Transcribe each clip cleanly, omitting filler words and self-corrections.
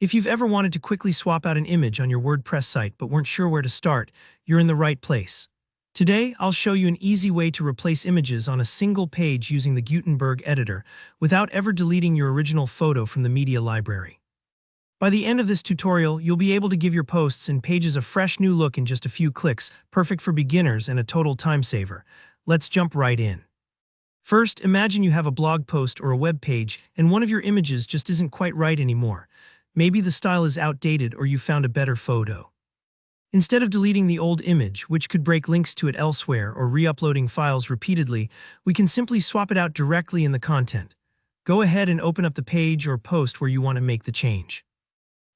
If you've ever wanted to quickly swap out an image on your WordPress site but weren't sure where to start, you're in the right place. Today, I'll show you an easy way to replace images on a single page using the Gutenberg editor without ever deleting your original photo from the media library. By the end of this tutorial, you'll be able to give your posts and pages a fresh new look in just a few clicks, perfect for beginners and a total time saver. Let's jump right in. First, imagine you have a blog post or a web page and one of your images just isn't quite right anymore. Maybe the style is outdated or you found a better photo. Instead of deleting the old image, which could break links to it elsewhere, or re-uploading files repeatedly, we can simply swap it out directly in the content. Go ahead and open up the page or post where you want to make the change.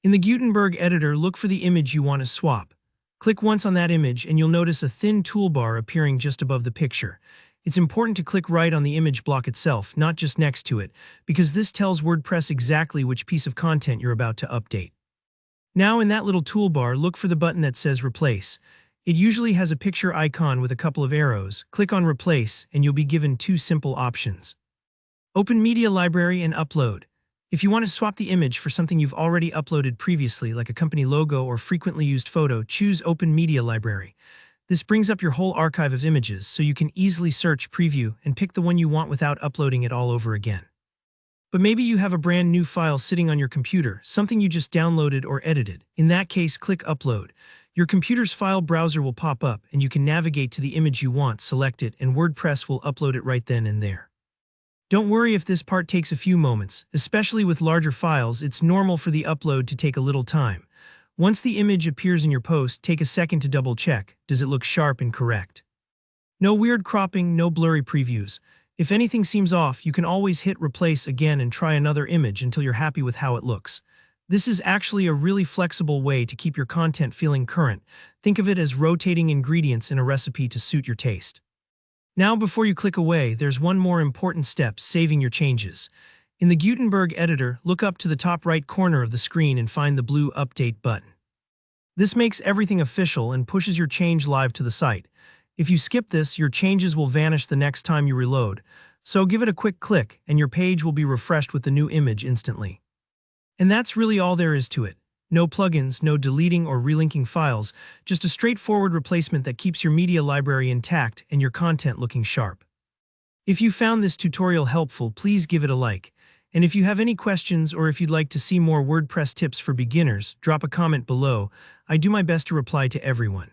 In the Gutenberg editor, look for the image you want to swap. Click once on that image and you'll notice a thin toolbar appearing just above the picture. It's important to click right on the image block itself, not just next to it, because this tells WordPress exactly which piece of content you're about to update. Now in that little toolbar, look for the button that says Replace. It usually has a picture icon with a couple of arrows. Click on Replace and you'll be given two simple options. Open Media Library and Upload. If you want to swap the image for something you've already uploaded previously, like a company logo or frequently used photo, choose Open Media Library. This brings up your whole archive of images, so you can easily search, preview, and pick the one you want without uploading it all over again. But maybe you have a brand new file sitting on your computer, something you just downloaded or edited. In that case, click Upload. Your computer's file browser will pop up, and you can navigate to the image you want, select it, and WordPress will upload it right then and there. Don't worry if this part takes a few moments. Especially with larger files, it's normal for the upload to take a little time. Once the image appears in your post, take a second to double-check. Does it look sharp and correct? No weird cropping, no blurry previews. If anything seems off, you can always hit Replace again and try another image until you're happy with how it looks. This is actually a really flexible way to keep your content feeling current. Think of it as rotating ingredients in a recipe to suit your taste. Now, before you click away, there's one more important step: saving your changes. In the Gutenberg editor, look up to the top right corner of the screen and find the blue Update button. This makes everything official and pushes your change live to the site. If you skip this, your changes will vanish the next time you reload, so give it a quick click and your page will be refreshed with the new image instantly. And that's really all there is to it. No plugins, no deleting or relinking files, just a straightforward replacement that keeps your media library intact and your content looking sharp. If you found this tutorial helpful, please give it a like. And if you have any questions or if you'd like to see more WordPress tips for beginners, drop a comment below. I do my best to reply to everyone.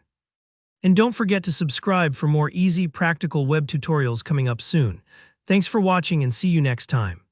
And don't forget to subscribe for more easy, practical web tutorials coming up soon. Thanks for watching and see you next time.